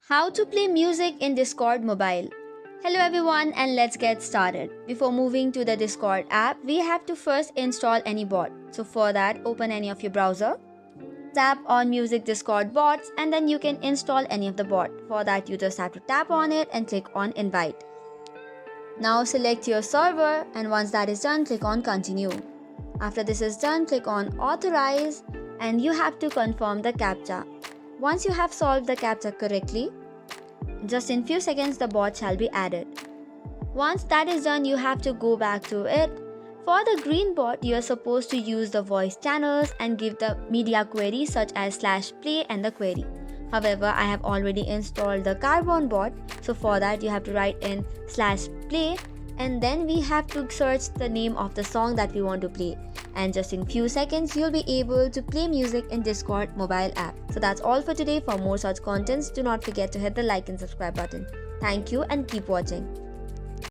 How to play music in Discord mobile. Hello everyone and let's get started. Before moving to the Discord app, we have to first install any bot. So for that, open any of your browser, tap on Music Discord bots and then you can install any of the bot. For that, you just have to tap on it and click on invite. Now select your server and once that is done, click on continue. After this is done, click on authorize and you have to confirm the CAPTCHA. Once you have solved the CAPTCHA correctly, just in few seconds the bot shall be added. Once that is done, you have to go back to it. For the green bot, you are supposed to use the voice channels and give the media query such as /play and the query. However, I have already installed the Carbon bot, so for that you have to write in /play and then we have to search the name of the song that we want to play. And just in few seconds, you'll be able to play music in Discord mobile app. So that's all for today. For more such contents, do not forget to hit the like and subscribe button. Thank you and keep watching.